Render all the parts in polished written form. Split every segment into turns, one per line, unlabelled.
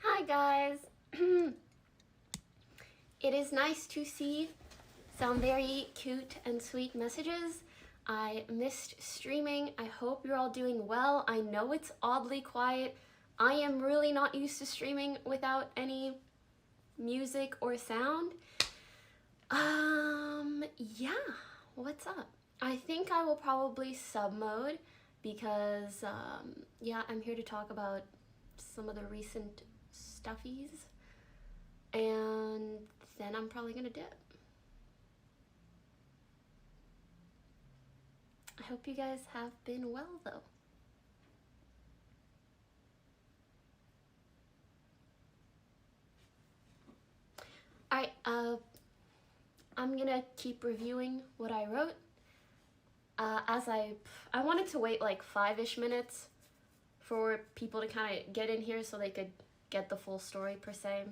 Hi guys! It is nice to see some very cute and sweet messages. I missed streaming. I hope you're all doing well. I know it's oddly quiet. I am really not used to streaming without any music or sound. Yeah, what's up? I think I will probably sub mode because, yeah, I'm here to talk about some of the recent stuffies, and then I'm probably gonna dip. I hope you guys have been well though. Alright, I'm gonna keep reviewing what I wrote. As I wanted to wait like 5-ish minutes for people to kind of get in here so they could get the full story per se.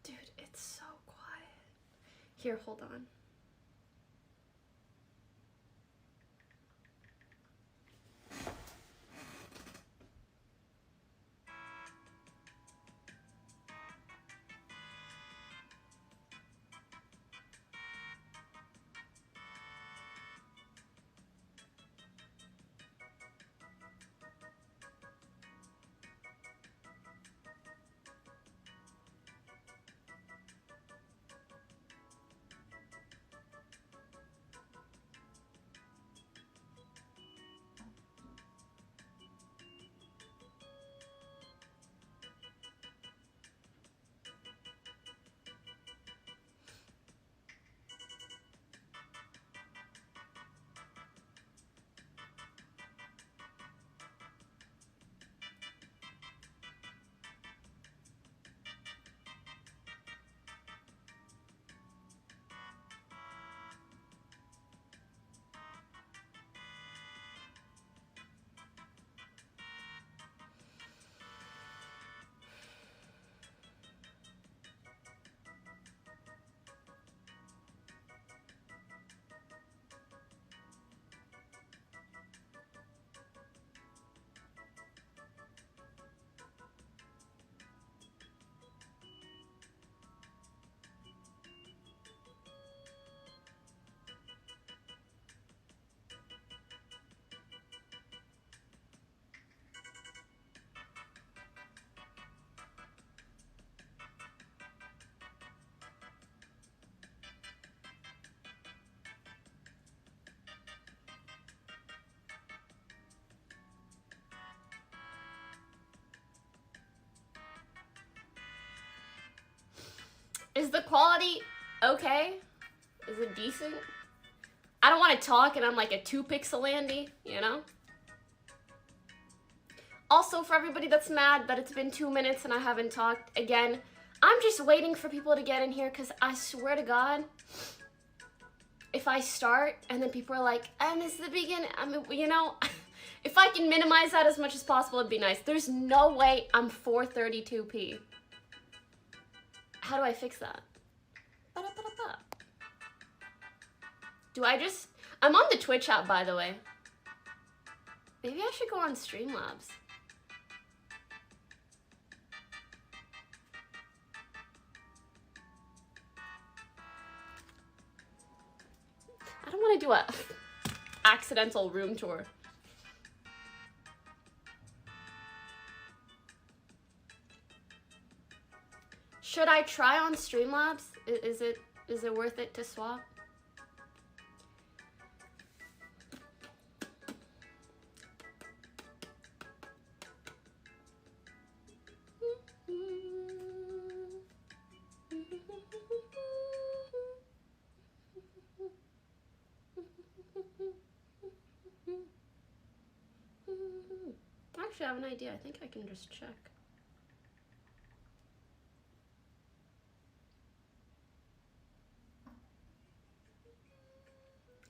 Dude, it's so quiet. Here, hold on. Is the quality okay? Is it decent? I don't want to talk and I'm like a 2-pixel Andy, you know? Also, for everybody that's mad that it's been 2 minutes and I haven't talked, again, I'm just waiting for people to get in here because I swear to God, if I start and then people are like, I missed the beginning, I mean, you know, if I can minimize that as much as possible, it'd be nice. There's no way I'm 432p. How do I fix that? Ba-da-ba-da-ba. Do I just... I'm on the Twitch app, by the way. Maybe I should go on Streamlabs. I don't want to do a accidental room tour. Should I try on Streamlabs? Is it worth it to swap? Actually, I have an idea. I think I can just check.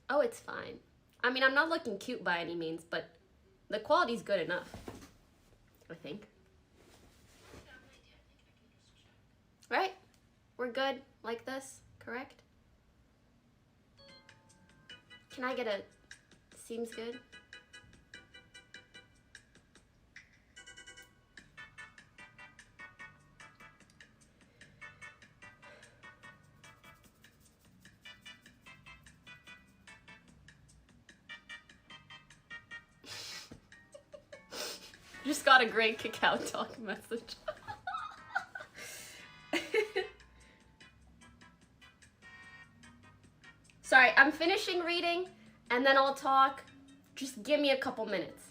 Oh, it's fine. I mean, I'm not looking cute by any means, but the quality's good enough, I think. Right? We're good like this, correct? Can I get a seems good? Just got a great kick out talk message. Sorry, I'm finishing reading and then I'll talk. Just give me a couple minutes.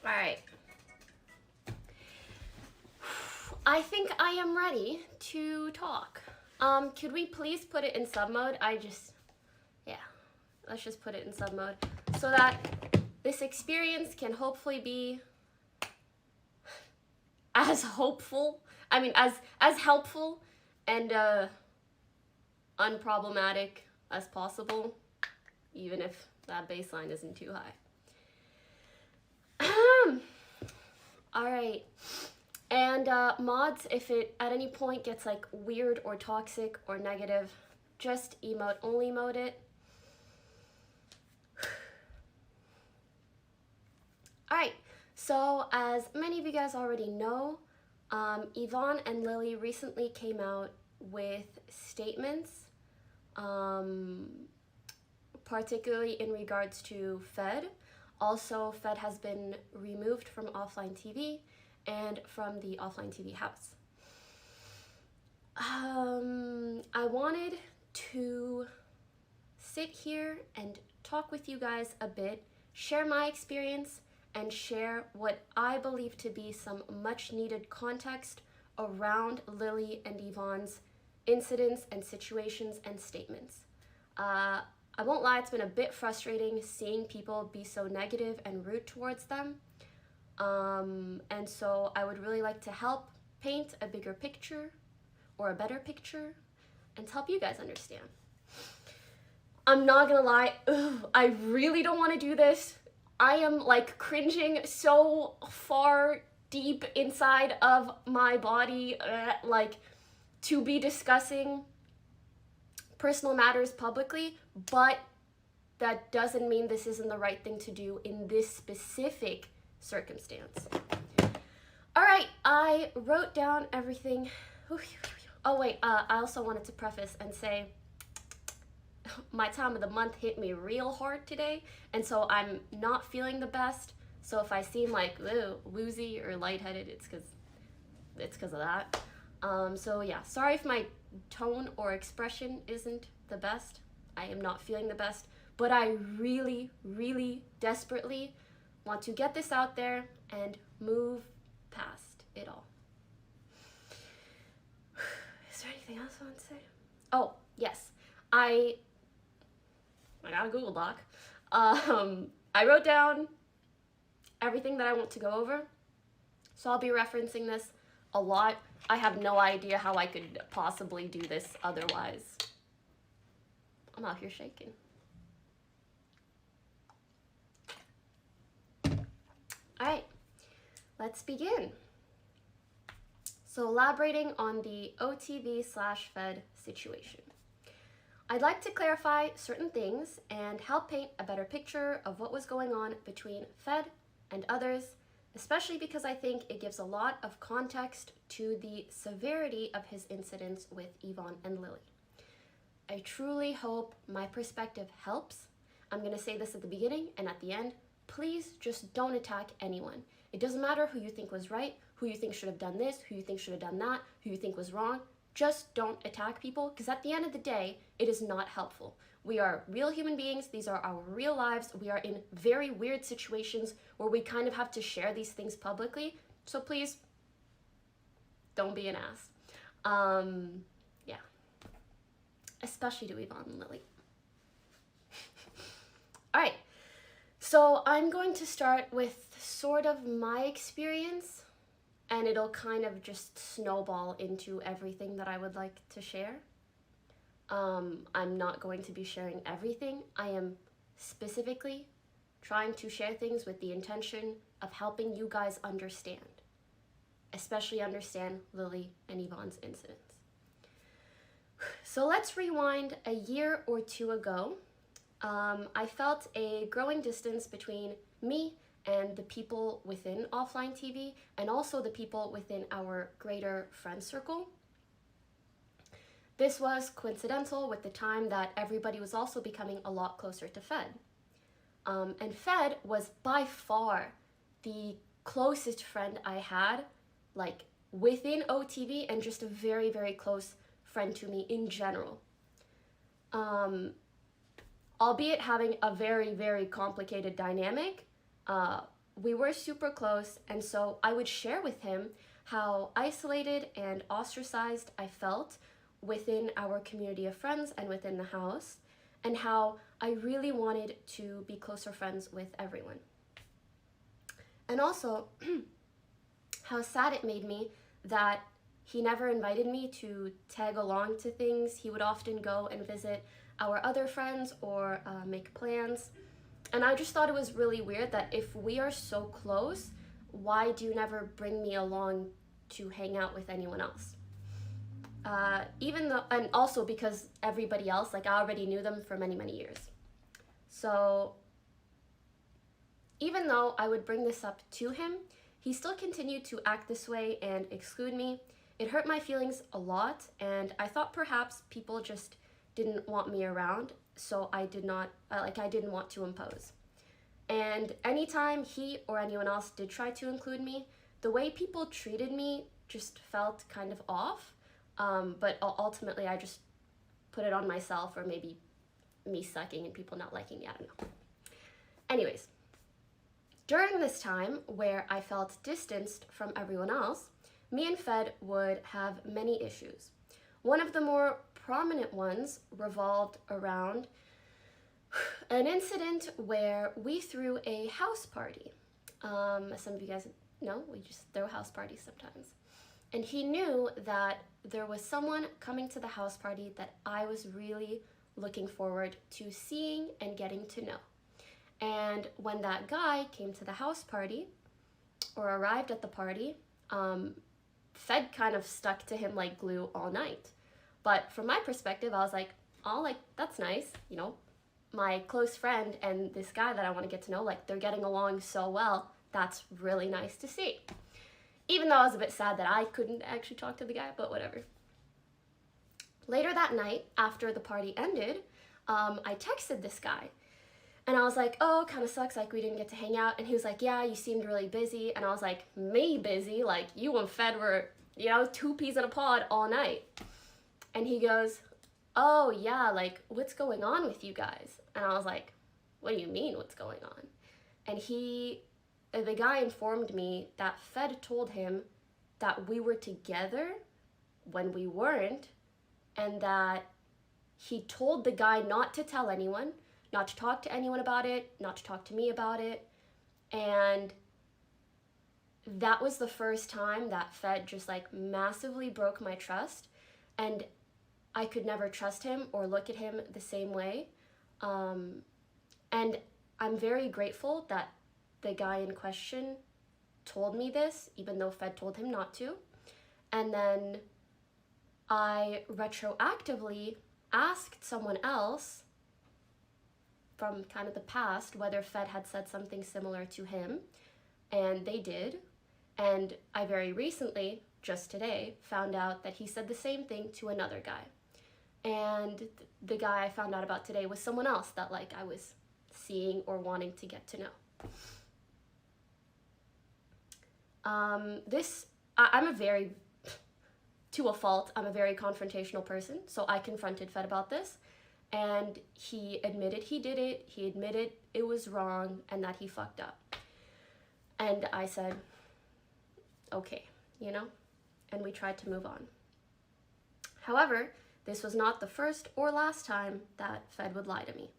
All right. I think I am ready to talk. Could we please put it in sub mode? Yeah, let's just put it in sub mode so that this experience can hopefully be as hopeful, as helpful and unproblematic as possible, even if that baseline isn't too high. All right. And mods, if it at any point gets like weird or toxic or negative, just only emote it. All right, so as many of you guys already know, Yvonne and Lily recently came out with statements, particularly in regards to Fed. Also, Fed has been removed from OfflineTV and from the OfflineTV house. I wanted to sit here and talk with you guys a bit, share my experience, and share what I believe to be some much needed context around Lily and Yvonne's incidents and situations and statements. I won't lie, it's been a bit frustrating seeing people be so negative and rude towards them. And so I would really like to help paint a bigger picture or a better picture and to help you guys understand. I'm not gonna lie, I really don't want to do this. I am like cringing so far deep inside of my body, like, to be discussing personal matters publicly, but that doesn't mean this isn't the right thing to do in this specific circumstance. All right, I wrote down everything. Oh wait, I also wanted to preface and say my time of the month hit me real hard today, and so I'm not feeling the best. So if I seem like woozy or lightheaded, it's because of that. So yeah, sorry if my tone or expression isn't the best. I am not feeling the best, but I really, really desperately want to get this out there and move past it all. Is there anything else I want to say? Oh, yes. I got a Google Doc. I wrote down everything that I want to go over, so I'll be referencing this a lot. I have no idea how I could possibly do this otherwise. I'm out here shaking. All right, let's begin. So elaborating on the OTV/Fed situation. I'd like to clarify certain things and help paint a better picture of what was going on between Fed and others, especially because I think it gives a lot of context to the severity of his incidents with Yvonne and Lily. I truly hope my perspective helps. I'm going to say this at the beginning and at the end. Please just don't attack anyone. It doesn't matter who you think was right, who you think should have done this, who you think should have done that, who you think was wrong. Just don't attack people, because at the end of the day, it is not helpful. We are real human beings. These are our real lives. We are in very weird situations where we kind of have to share these things publicly. So please, don't be an ass. Yeah. Especially to Yvonne and Lily. All right. So I'm going to start with sort of my experience, and it'll kind of just snowball into everything that I would like to share. I'm not going to be sharing everything. I am specifically trying to share things with the intention of helping you guys understand, especially understand Lily and Yvonne's incidents. So let's rewind a year or two ago. I felt a growing distance between me and the people within OfflineTV, and also the people within our greater friend circle. This was coincidental with the time that everybody was also becoming a lot closer to Fed. And Fed was by far the closest friend I had, like within OTV, and just a very, very close friend to me in general. Albeit having a very, very complicated dynamic, we were super close, and so I would share with him how isolated and ostracized I felt within our community of friends and within the house, and how I really wanted to be closer friends with everyone. And also, how sad it made me that he never invited me to tag along to things. He would often go and visit our other friends or make plans. And I just thought it was really weird that if we are so close, why do you never bring me along to hang out with anyone else? Even though, and also because everybody else, like I already knew them for many, many years. So even though I would bring this up to him, he still continued to act this way and exclude me. It hurt my feelings a lot, and I thought perhaps people just didn't want me around, so I didn't want to impose. And anytime he or anyone else did try to include me, the way people treated me just felt kind of off, but ultimately I just put it on myself, or maybe me sucking and people not liking me, I don't know. Anyways, during this time where I felt distanced from everyone else, me and Fed would have many issues. One of the more prominent ones revolved around an incident where we threw a house party. As some of you guys know, we just throw house parties sometimes. And he knew that there was someone coming to the house party that I was really looking forward to seeing and getting to know. And when that guy came to the house party, or arrived at the party, Fed kind of stuck to him like glue all night. But from my perspective, I was like, oh, like, that's nice, you know, my close friend and this guy that I want to get to know, like, they're getting along so well. That's really nice to see. Even though I was a bit sad that I couldn't actually talk to the guy, but whatever. Later that night, after the party ended, I texted this guy. And I was like, oh, kind of sucks, like, we didn't get to hang out. And he was like, yeah, you seemed really busy. And I was like, me busy? Like, you and Fed were, you know, two peas in a pod all night. And he goes, oh, yeah, like, what's going on with you guys? And I was like, what do you mean, what's going on? And the guy informed me that Fed told him that we were together when we weren't, and that he told the guy not to tell anyone, not to talk to anyone about it, not to talk to me about it. And that was the first time that Fed just like massively broke my trust, and I could never trust him or look at him the same way. And I'm very grateful that the guy in question told me this, even though Fed told him not to. And then I retroactively asked someone else from kind of the past whether Fed had said something similar to him, and they did. And I very recently, just today, found out that he said the same thing to another guy. And the guy I found out about today was someone else that like I was seeing or wanting to get to know. I'm a very, to a fault, I'm a very confrontational person, so I confronted Fed about this, and he admitted he did it, he admitted it was wrong, and that he fucked up. And I said, okay, you know, and we tried to move on. However, this was not the first or last time that Fed would lie to me.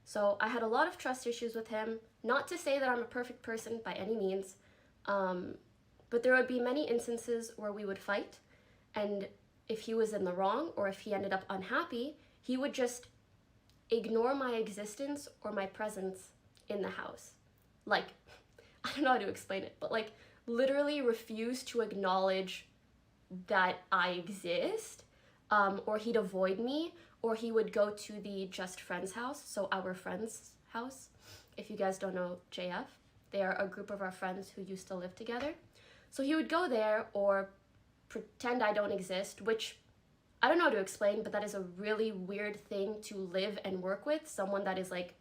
So I had a lot of trust issues with him, not to say that I'm a perfect person by any means, but there would be many instances where we would fight, and if he was in the wrong or if he ended up unhappy, he would just ignore my existence or my presence in the house. Like, I don't know how to explain it, but like literally refuse to acknowledge that I exist, or he'd avoid me, or he would go to the Just Friends house, so our friend's house. If you guys don't know JF, they are a group of our friends who used to live together. So he would go there or pretend I don't exist, which I don't know how to explain, but that is a really weird thing to live and work with, someone that is like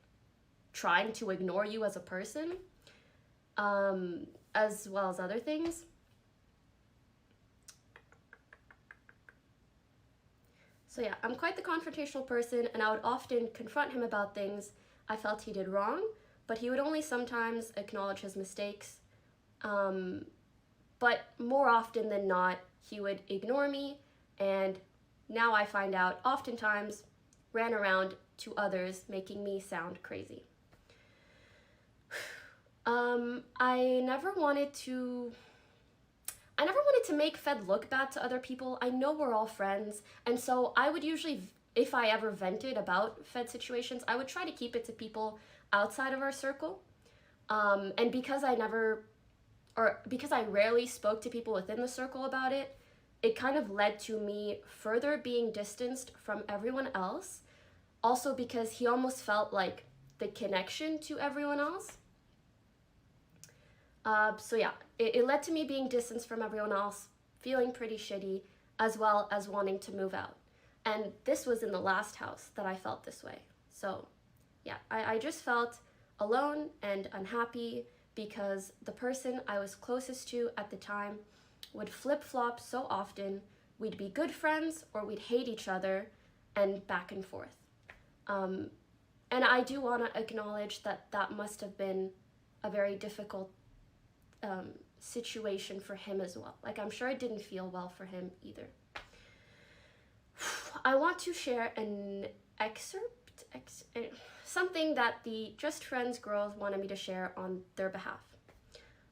trying to ignore you as a person, as well as other things. So yeah, I'm quite the confrontational person, and I would often confront him about things I felt he did wrong, but he would only sometimes acknowledge his mistakes. But more often than not, he would ignore me, and now I find out oftentimes ran around to others, making me sound crazy. I never wanted to make Fed look bad to other people. I know we're all friends, and so I would usually, if I ever vented about Fed situations, I would try to keep it to people outside of our circle. And because I rarely spoke to people within the circle about it, it kind of led to me further being distanced from everyone else. Also because he almost felt like the connection to everyone else. So yeah, it led to me being distanced from everyone else, feeling pretty shitty, as well as wanting to move out. And this was in the last house that I felt this way. So yeah, I just felt alone and unhappy because the person I was closest to at the time would flip-flop so often. We'd be good friends or we'd hate each other, and back and forth. And I do want to acknowledge that that must have been a very difficult situation for him as well. Like, I'm sure it didn't feel well for him either. I want to share an excerpt, something that the Just Friends girls wanted me to share on their behalf.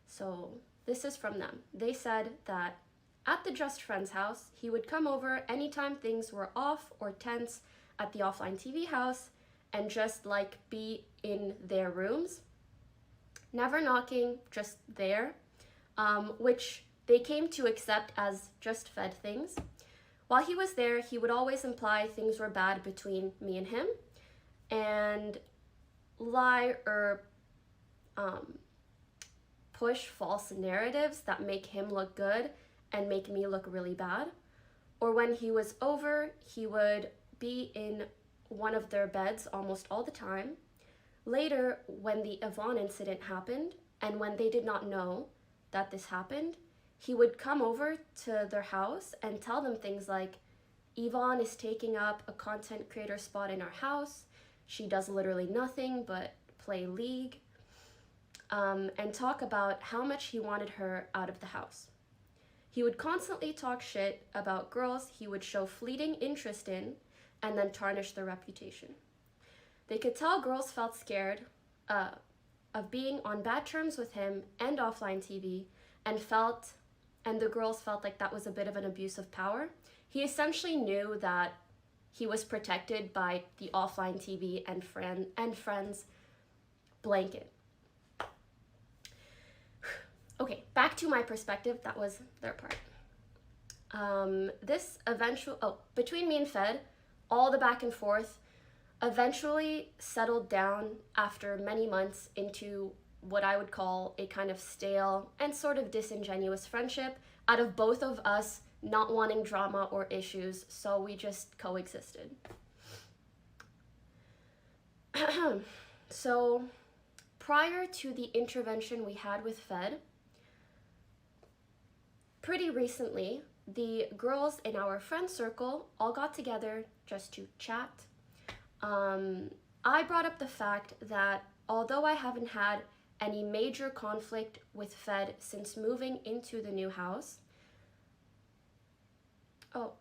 So this is from them. They said that at the Just Friends house, he would come over anytime things were off or tense at the OfflineTV house and just like be in their rooms. Never knocking, just there. which they came to accept as just Fed things. While he was there, he would always imply things were bad between me and him, and lie or push false narratives that make him look good and make me look really bad. Or when he was over, he would be in one of their beds almost all the time. Later, when the Yvonne incident happened, and when they did not know that this happened, he would come over to their house and tell them things like, Yvonne is taking up a content creator spot in our house. She does literally nothing but play League, and talk about how much he wanted her out of the house. He would constantly talk shit about girls he would show fleeting interest in and then tarnish their reputation. They could tell girls felt scared of being on bad terms with him and OfflineTV, and the girls felt like that was a bit of an abuse of power. He essentially knew that he was protected by the OfflineTV and friends blanket. Okay, back to my perspective. That was their part. Between me and Fed, all the back and forth eventually settled down after many months into what I would call a kind of stale and sort of disingenuous friendship out of both of us not wanting drama or issues, so we just coexisted. So prior to the intervention we had with Fed, pretty recently, the girls in our friend circle all got together just to chat. I brought up the fact that although I haven't had any major conflict with Fed since moving into the new house. Oh,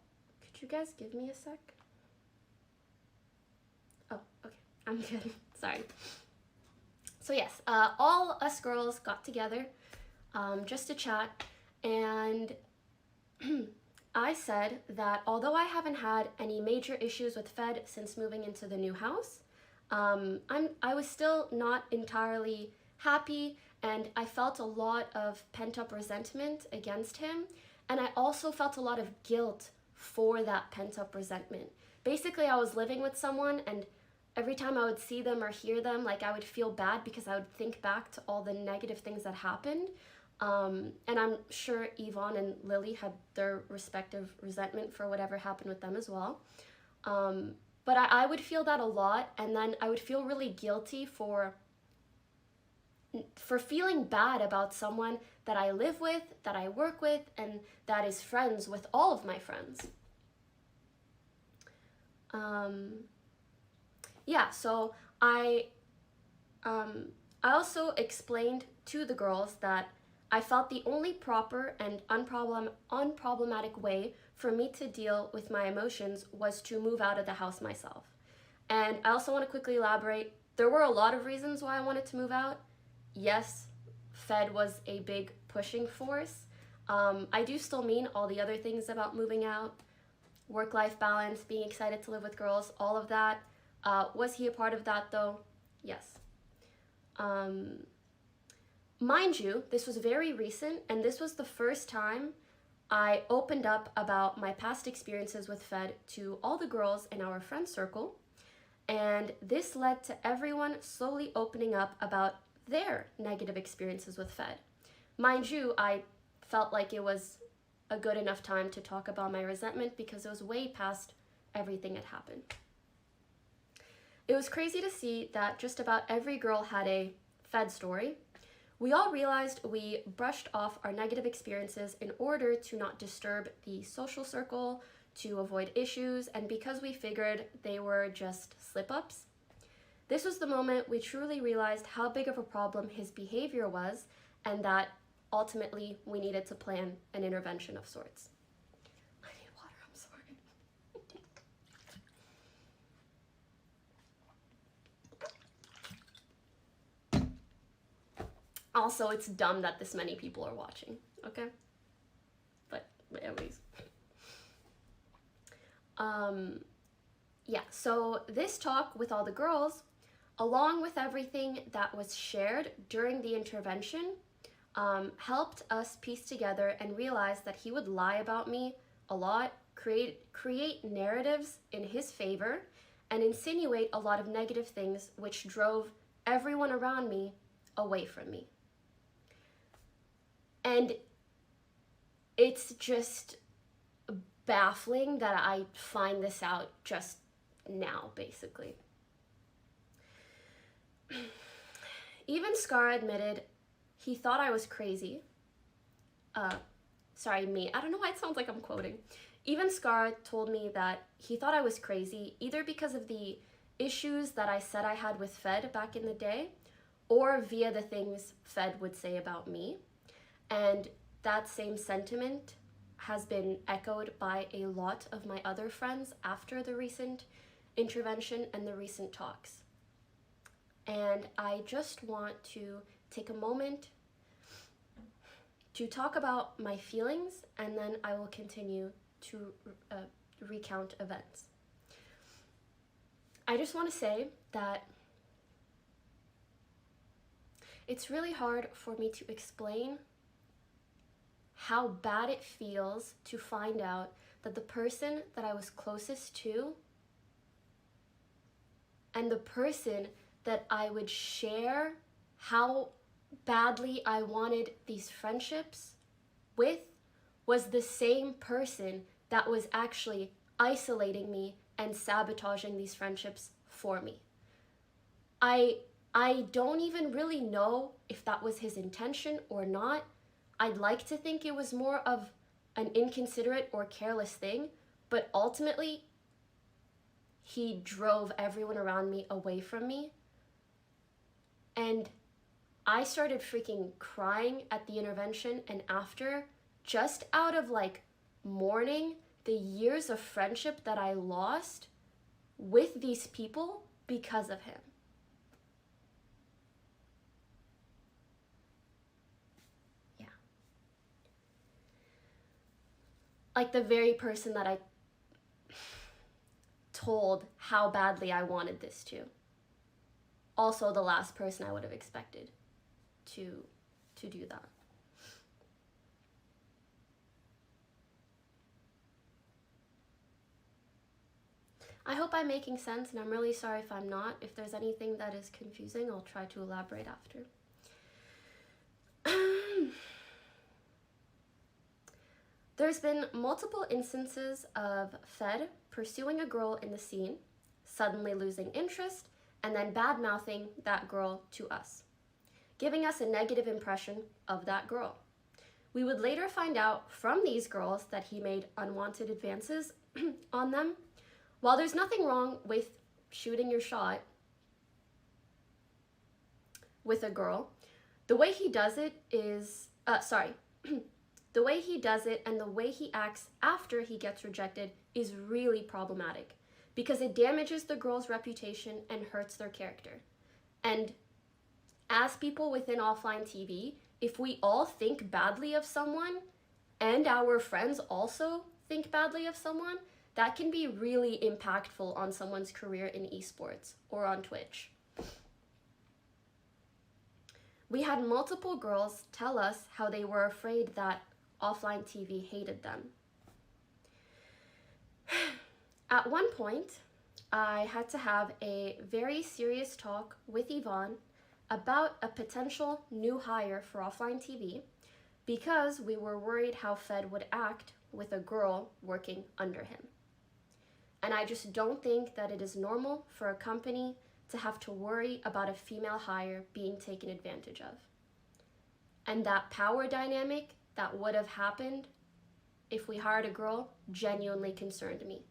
could you guys give me a sec? Oh, okay, I'm good. Sorry. So yes, all us girls got together just to chat, and I said that although I haven't had any major issues with Fed since moving into the new house, I was still not entirely happy, and I felt a lot of pent-up resentment against him, and I also felt a lot of guilt for that pent-up resentment. Basically, I was living with someone, and every time I would see them or hear them, like, I would feel bad because I would think back to all the negative things that happened. And I'm sure Yvonne and Lily had their respective resentment for whatever happened with them as well. But I would feel that a lot, and then I would feel really guilty for feeling bad about someone that I live with, that I work with, and that is friends with all of my friends. Yeah, so I also explained to the girls that I felt the only proper and unproblematic way for me to deal with my emotions was to move out of the house myself. And I also want to quickly elaborate. There were a lot of reasons why I wanted to move out. Yes, Fed was a big pushing force. I do still mean all the other things about moving out, work-life balance, being excited to live with girls, all of that. Was he a part of that though? Yes. Mind you, this was very recent, and this was the first time I opened up about my past experiences with Fed to all the girls in our friend circle, and this led to everyone slowly opening up about their negative experiences with Fed. Mind you, I felt like it was a good enough time to talk about my resentment because it was way past everything that happened. It was crazy to see that just about every girl had a Fed story. We all realized we brushed off our negative experiences in order to not disturb the social circle, to avoid issues, and because we figured they were just slip-ups. This was the moment we truly realized how big of a problem his behavior was, and that ultimately we needed to plan an intervention of sorts. I need water, I'm sorry. Also, it's dumb that this many people are watching, okay? But anyways. Yeah, so this talk with all the girls, along with everything that was shared during the intervention, helped us piece together and realize that he would lie about me a lot, create narratives in his favor, and insinuate a lot of negative things, which drove everyone around me away from me. And it's just baffling that I find this out just now, basically. Even Scar admitted he thought I was crazy. Sorry, me. I don't know why it sounds like I'm quoting. Even Scar told me that he thought I was crazy, either because of the issues that I said I had with Fed back in the day, or via the things Fed would say about me. And that same sentiment has been echoed by a lot of my other friends after the recent intervention and the recent talks. And I just want to take a moment to talk about my feelings, and then I will continue to recount events. I just want to say that it's really hard for me to explain how bad it feels to find out that the person that I was closest to and the person that I would share how badly I wanted these friendships with was the same person that was actually isolating me and sabotaging these friendships for me. I don't even really know if that was his intention or not. I'd like to think it was more of an inconsiderate or careless thing, but ultimately, he drove everyone around me away from me. And I started freaking crying at the intervention and after, just out of like mourning the years of friendship that I lost with these people because of him. Yeah. Like the very person that I told how badly I wanted this to. Also the last person I would have expected to do that. I hope I'm making sense, and I'm really sorry if I'm not. If there's anything that is confusing, I'll try to elaborate after. There's been multiple instances of Fed pursuing a girl in the scene, suddenly losing interest, and then bad-mouthing that girl to us, giving us a negative impression of that girl. We would later find out from these girls that he made unwanted advances on them. While there's nothing wrong with shooting your shot with a girl, the way he does it is, the way he does it and the way he acts after he gets rejected is really problematic because it damages the girl's reputation and hurts their character. And as people within OfflineTV, if we all think badly of someone and our friends also think badly of someone, that can be really impactful on someone's career in esports or on Twitch. We had multiple girls tell us how they were afraid that OfflineTV hated them. At one point, I had to have a very serious talk with Yvonne about a potential new hire for OfflineTV because we were worried how Fed would act with a girl working under him. And I just don't think that it is normal for a company to have to worry about a female hire being taken advantage of. And that power dynamic that would have happened if we hired a girl genuinely concerned me.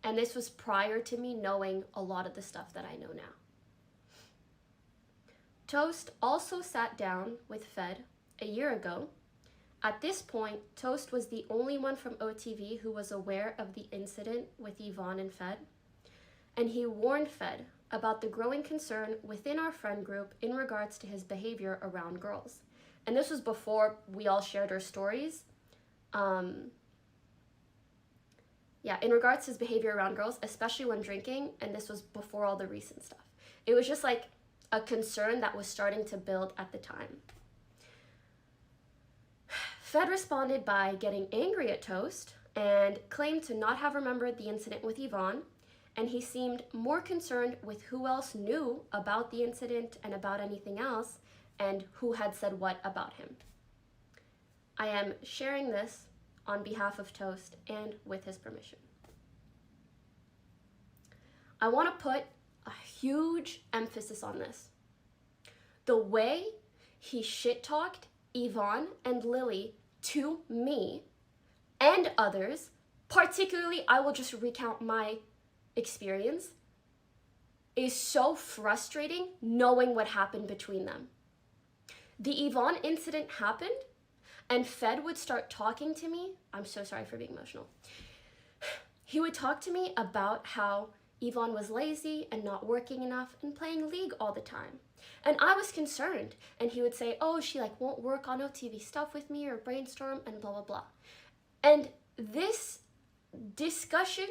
And this was prior to me knowing a lot of the stuff that I know now. Toast also sat down with Fed a year ago. At this point, Toast was the only one from OTV who was aware of the incident with Yvonne and Fed, and he warned Fed about the growing concern within our friend group in regards to his behavior around girls. And this was before we all shared our stories. In regards to his behavior around girls, especially when drinking, and this was before all the recent stuff. It was just like a concern that was starting to build at the time. Fed responded by getting angry at Toast and claimed to not have remembered the incident with Yvonne, and he seemed more concerned with who else knew about the incident and about anything else, and who had said what about him. I am sharing this on behalf of Toast and with his permission. I want to put a huge emphasis on this. The way he shit-talked Yvonne and Lily to me and others, particularly, I will just recount my experience, is so frustrating knowing what happened between them. The Yvonne incident happened, and Fed would start talking to me. I'm so sorry for being emotional. He would talk to me about how Yvonne was lazy and not working enough and playing League all the time. And I was concerned. And he would say, oh, she like won't work on OTV stuff with me or brainstorm and blah, blah, blah. And this discussion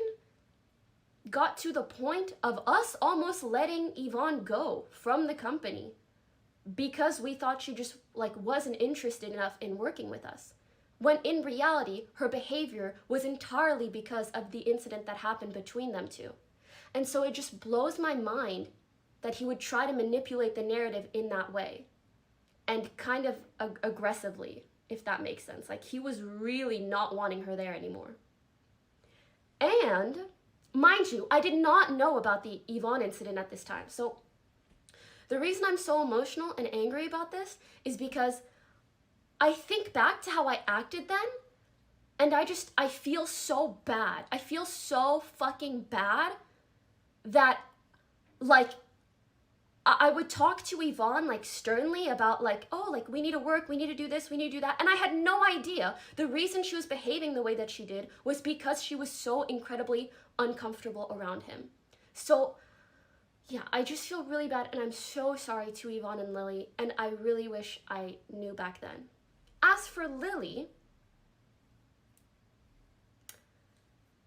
got to the point of us almost letting Yvonne go from the company because we thought she just like wasn't interested enough in working with us. When in reality, her behavior was entirely because of the incident that happened between them two. And so it just blows my mind that he would try to manipulate the narrative in that way, and kind of aggressively, if that makes sense. Like, he was really not wanting her there anymore. And mind you, I did not know about the Yvonne incident at this time. So the reason I'm so emotional and angry about this is because I think back to how I acted then, and I feel so bad. I feel so fucking bad that, like, I would talk to Yvonne, like, sternly about, like, oh, like, we need to work, we need to do this, we need to do that. And I had no idea the reason she was behaving the way that she did was because she was so incredibly uncomfortable around him. So, yeah, I just feel really bad, and I'm so sorry to Yvonne and Lily, and I really wish I knew back then. As for Lily,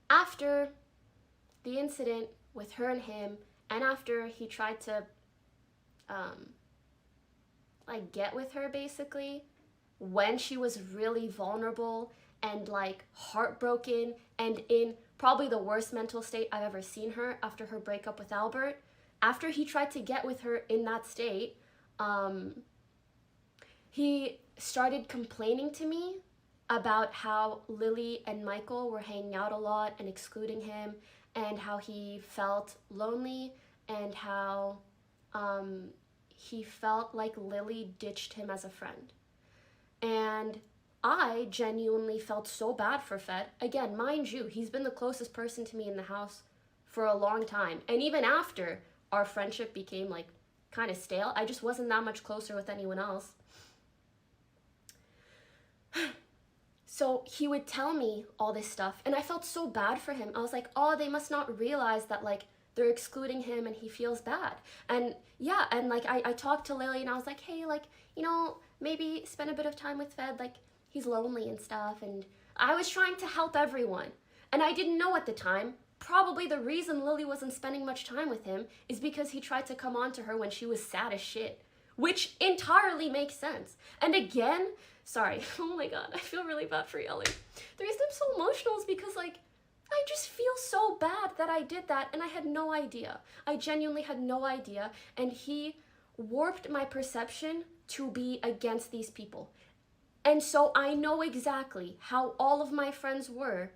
after the incident with her and him, and after he tried to like get with her basically, when she was really vulnerable and like heartbroken and in probably the worst mental state I've ever seen her after her breakup with Albert, after he tried to get with her in that state, he started complaining to me about how Lily and Michael were hanging out a lot and excluding him, and how he felt lonely, and how he felt like Lily ditched him as a friend. And I genuinely felt so bad for Fed. Again, mind you, he's been the closest person to me in the house for a long time. And even after our friendship became like kind of stale, I just wasn't that much closer with anyone else. So he would tell me all this stuff, and I felt so bad for him. I was like, oh, they must not realize that, like, they're excluding him and he feels bad. And yeah, and like I talked to Lily and I was like, hey, like, you know, maybe spend a bit of time with Fed, like, he's lonely and stuff. And I was trying to help everyone. And I didn't know at the time, probably the reason Lily wasn't spending much time with him is because he tried to come on to her when she was sad as shit, which entirely makes sense. And again, sorry, oh my God, I feel really bad for yelling. The reason I'm so emotional is because, like, I just feel so bad that I did that, and I had no idea. I genuinely had no idea, and he warped my perception to be against these people. And so I know exactly how all of my friends were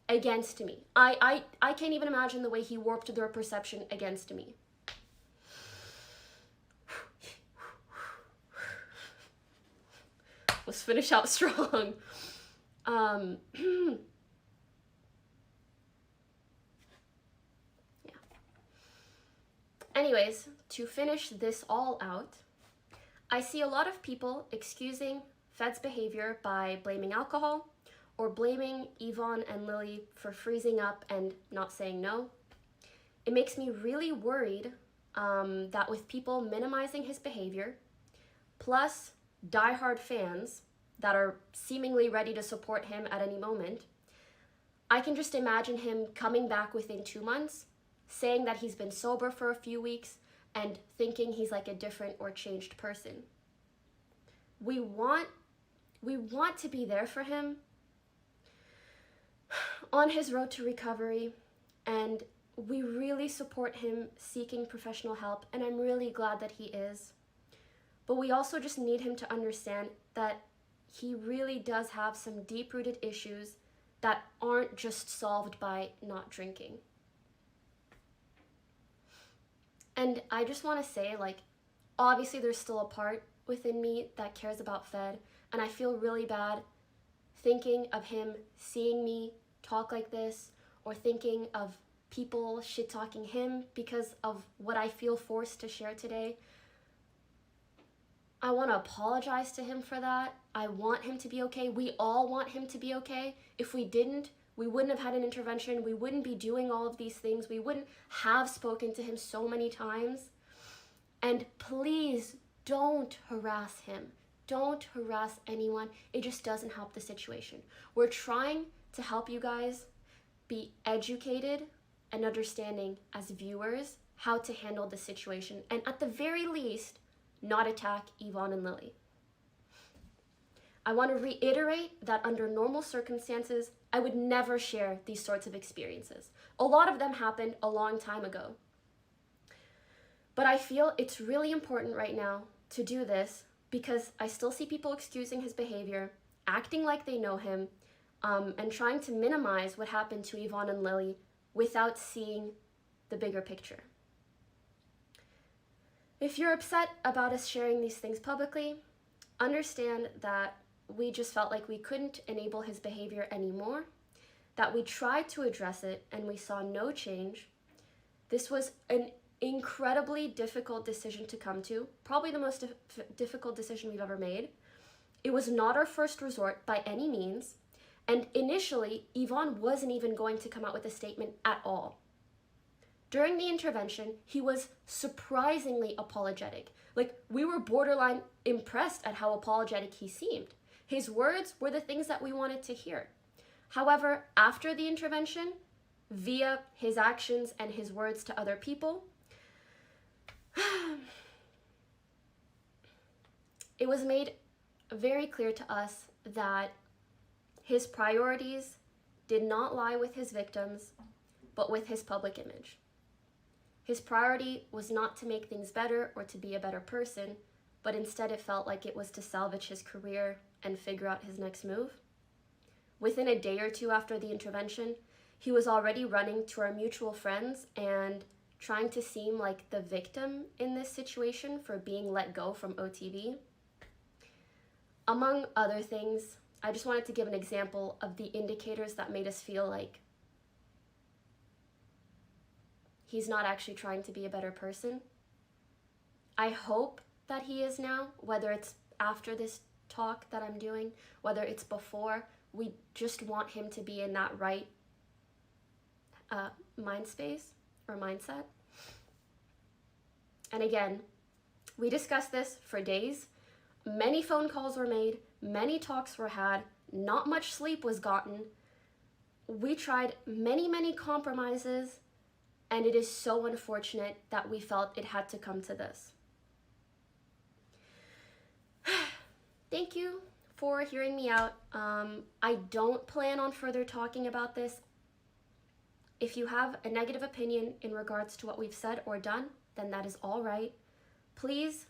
against me. I can't even imagine the way he warped their perception against me. Let's finish out strong. Anyways, to finish this all out, I see a lot of people excusing Fed's behavior by blaming alcohol or blaming Yvonne and Lily for freezing up and not saying no. It makes me really worried that with people minimizing his behavior, plus diehard fans that are seemingly ready to support him at any moment, I can just imagine him coming back within 2 months, saying that he's been sober for a few weeks, and thinking he's like a different or changed person. We want to be there for him on his road to recovery, and we really support him seeking professional help, and I'm really glad that he is. But we also just need him to understand that he really does have some deep-rooted issues that aren't just solved by not drinking. And I just want to say, like, obviously there's still a part within me that cares about Fed, and I feel really bad thinking of him seeing me talk like this, or thinking of people shit-talking him because of what I feel forced to share today. I want to apologize to him for that. I want him to be okay. We all want him to be okay. If we didn't, we wouldn't have had an intervention. We wouldn't be doing all of these things. We wouldn't have spoken to him so many times. And please don't harass him. Don't harass anyone. It just doesn't help the situation. We're trying to help you guys be educated and understanding as viewers how to handle the situation, and at the very least, not attack Yvonne and Lily. I want to reiterate that under normal circumstances, I would never share these sorts of experiences. A lot of them happened a long time ago. But I feel it's really important right now to do this because I still see people excusing his behavior, acting like they know him, and trying to minimize what happened to Yvonne and Lily without seeing the bigger picture. If you're upset about us sharing these things publicly, understand that we just felt like we couldn't enable his behavior anymore, that we tried to address it and we saw no change. This was an incredibly difficult decision to come to, probably the most difficult decision we've ever made. It was not our first resort by any means, and initially, Yvonne wasn't even going to come out with a statement at all. During the intervention, he was surprisingly apologetic. Like, we were borderline impressed at how apologetic he seemed. His words were the things that we wanted to hear. However, after the intervention, via his actions and his words to other people, it was made very clear to us that his priorities did not lie with his victims, but with his public image. His priority was not to make things better or to be a better person, but instead it felt like it was to salvage his career and figure out his next move. Within a day or two after the intervention, he was already running to our mutual friends and trying to seem like the victim in this situation for being let go from OTV. Among other things, I just wanted to give an example of the indicators that made us feel like he's not actually trying to be a better person. I hope that he is now, whether it's after this talk that I'm doing, whether it's before. We just want him to be in that right mind space or mindset. And again, we discussed this for days. Many phone calls were made, many talks were had, not much sleep was gotten. We tried many compromises, and it is so unfortunate that we felt it had to come to this. Thank you for hearing me out. I don't plan on further talking about this. If you have a negative opinion in regards to what we've said or done, then that is all right. Please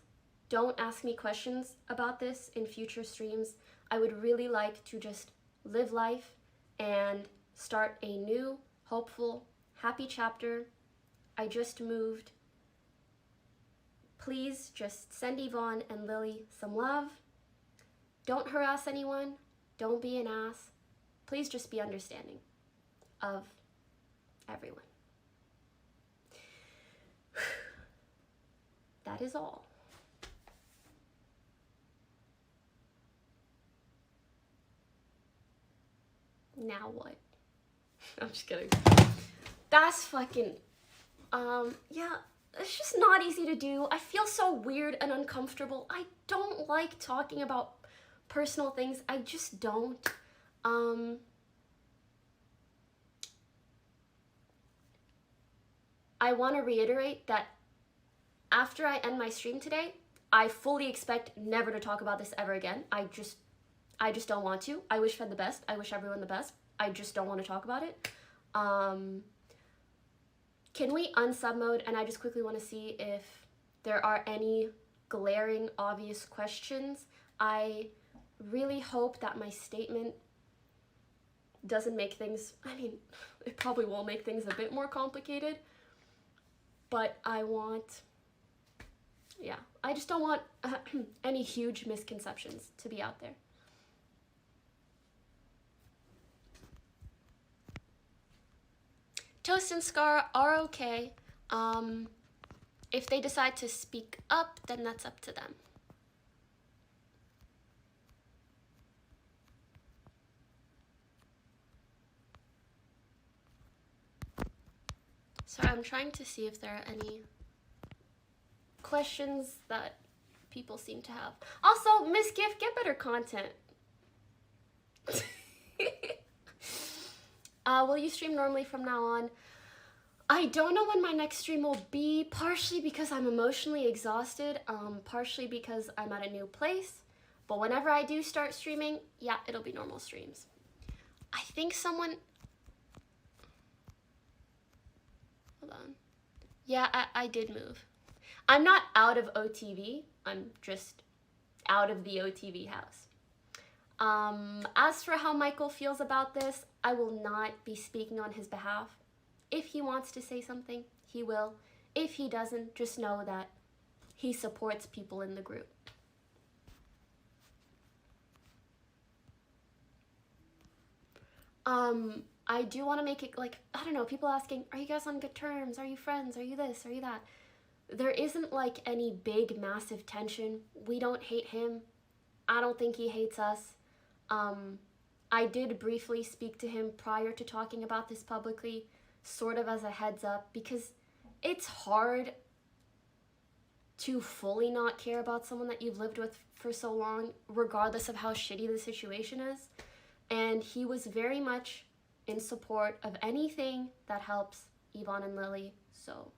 don't ask me questions about this in future streams. I would really like to just live life and start a new, hopeful, happy chapter. I just moved. Please just send Yvonne and Lily some love. Don't harass anyone. Don't be an ass. Please just be understanding of everyone. That is all. Now what? I'm just kidding. That's fucking, yeah, it's just not easy to do. I feel so weird and uncomfortable. I don't like talking about personal things. I just don't. I want to reiterate that after I end my stream today, I fully expect never to talk about this ever again. I just don't want to. I wish Fed the best. I wish everyone the best. I just don't want to talk about it. Can we unsub mode? And I just quickly want to see if there are any glaring, obvious questions. I really hope that my statement doesn't make things, I mean, it probably will make things a bit more complicated, but I want, yeah, I just don't want any huge misconceptions to be out there. Toast and Scar are okay. If they decide to speak up, then that's up to them. Sorry, I'm trying to see if there are any questions that people seem to have. Also, Miss Gift, get better content. Will you stream normally from now on? I don't know when my next stream will be, partially because I'm emotionally exhausted, partially because I'm at a new place. But whenever I do start streaming, yeah, it'll be normal streams. I think someone... Hold on. Yeah, I did move. I'm not out of OTV. I'm just out of the OTV house. As for how Michael feels about this, I will not be speaking on his behalf. If he wants to say something, he will. If he doesn't, just know that he supports people in the group. I do want to make it like, I don't know, people asking, are you guys on good terms? Are you friends? Are you this? Are you that? There isn't like any big, massive tension. We don't hate him. I don't think he hates us. I did briefly speak to him prior to talking about this publicly, sort of as a heads up, because it's hard to fully not care about someone that you've lived with for so long, regardless of how shitty the situation is. And he was very much in support of anything that helps Yvonne and Lily, so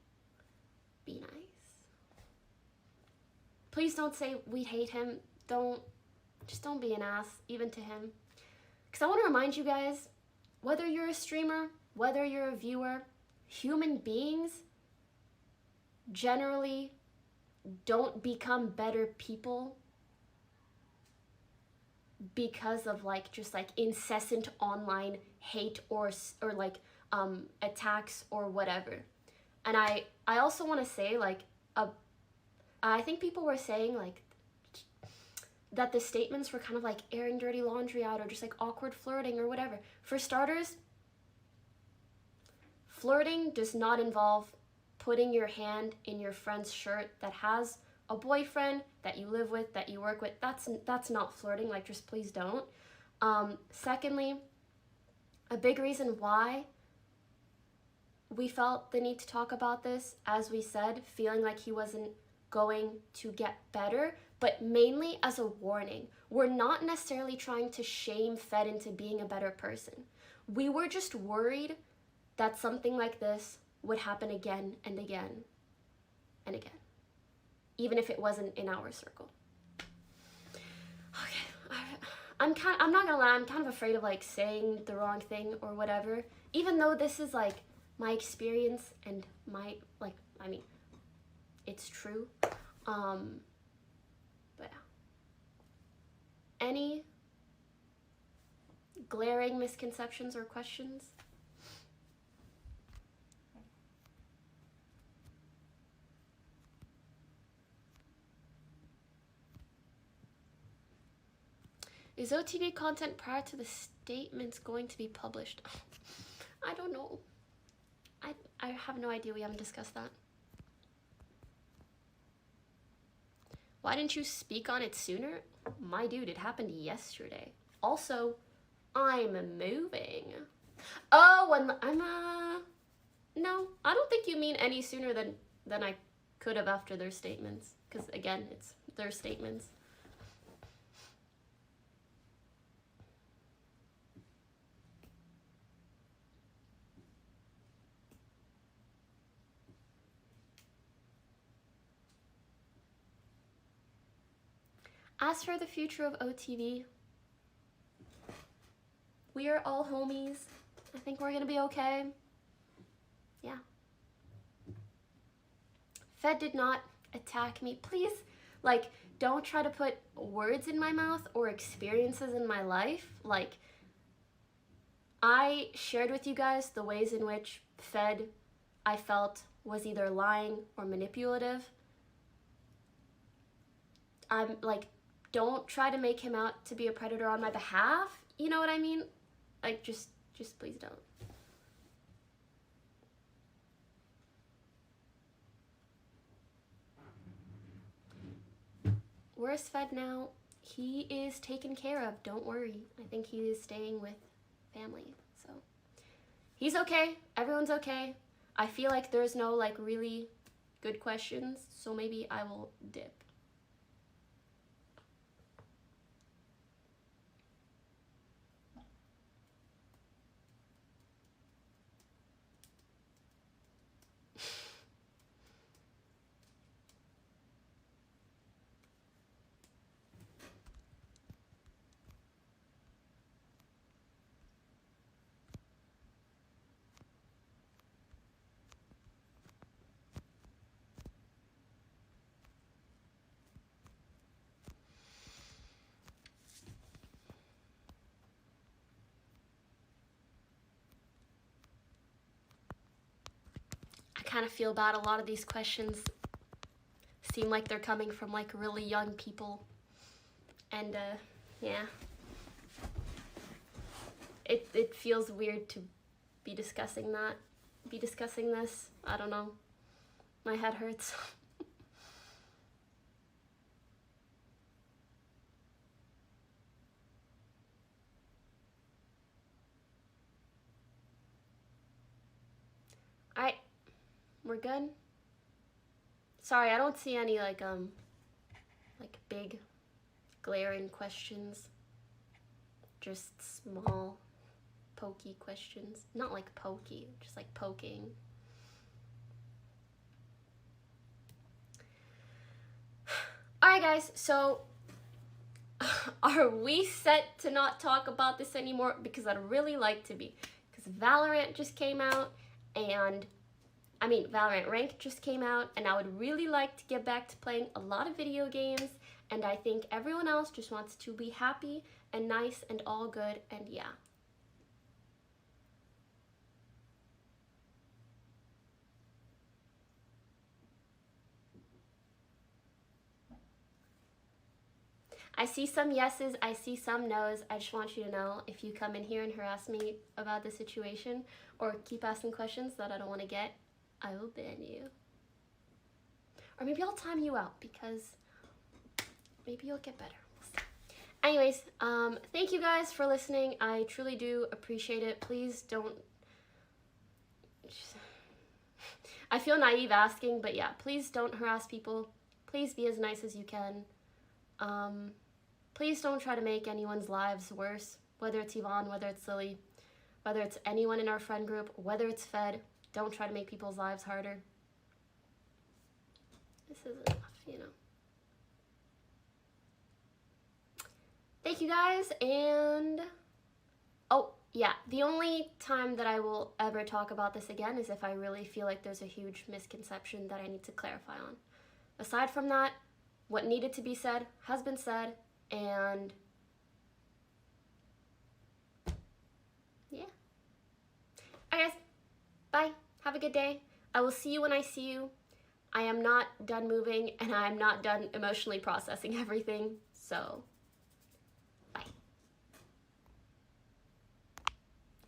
be nice. Please don't say we hate him. Just don't be an ass, even to him. Because I want to remind you guys, whether you're a streamer, whether you're a viewer, human beings generally don't become better people because of like just like incessant online hate or like attacks or whatever. And I also want to say like I think people were saying like that the statements were kind of like airing dirty laundry out or just like awkward flirting or whatever. For starters, flirting does not involve putting your hand in your friend's shirt that has a boyfriend that you live with, that you work with. That's not flirting, like just please don't. Secondly, a big reason why we felt the need to talk about this, as we said, feeling like he wasn't going to get better, but mainly as a warning. We're not necessarily trying to shame Fed into being a better person. We were just worried that something like this would happen again and again and again, even if it wasn't in our circle. Okay, I'm not gonna lie, I'm kind of afraid of like saying the wrong thing or whatever, even though this is like my experience and my, like, I mean, it's true. But yeah. Any glaring misconceptions or questions? Is OTV content prior to the statements going to be published? I don't know. I have no idea. We haven't discussed that. Why didn't you speak on it sooner? My dude, it happened yesterday. Also, I'm moving. Oh, and no, I don't think you mean any sooner than I could have after their statements. Because again, it's their statements. As for the future of OTV, we are all homies. I think we're gonna be okay. Yeah. Fed did not attack me. Please, like, don't try to put words in my mouth or experiences in my life. Like, I shared with you guys the ways in which Fed, I felt, was either lying or manipulative. I'm like, don't try to make him out to be a predator on my behalf. You know what I mean? Like, just please don't. Where's Fed now? He is taken care of. Don't worry. I think he is staying with family. So he's okay. Everyone's okay. I feel like there's no like really good questions, so maybe I will dip. I kind of feel bad. A lot of these questions seem like they're coming from like really young people, and yeah, it feels weird to be discussing this. I don't know, my head hurts. Alright, we're good. Sorry, I don't see any like big glaring questions. Just small pokey questions. Not like pokey, just like poking. Alright guys, so are we set to not talk about this anymore? Because I'd really like to be. Because Valorant just came out, and Valorant Ranked just came out, and I would really like to get back to playing a lot of video games, and I think everyone else just wants to be happy and nice and all good, and yeah. I see some yeses, I see some no's. I just want you to know, if you come in here and harass me about the situation or keep asking questions that I don't want to get, I will ban you. Or maybe I'll time you out, because maybe you'll get better. We'll see. Anyways, thank you guys for listening. I truly do appreciate it. Please don't... I feel naive asking, but yeah, please don't harass people. Please be as nice as you can. Please don't try to make anyone's lives worse, whether it's Yvonne, whether it's Lily, whether it's anyone in our friend group, whether it's Fed. Don't try to make people's lives harder. This is enough, you know. Thank you guys, and oh yeah, the only time that I will ever talk about this again is if I really feel like there's a huge misconception that I need to clarify on. Aside from that, what needed to be said has been said, and yeah. Alright guys, bye. Have a good day. I will see you when I see you. I am not done moving, and I am not done emotionally processing everything, so bye.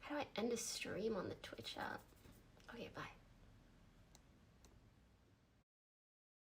How do I end a stream on the Twitch app? Okay, bye.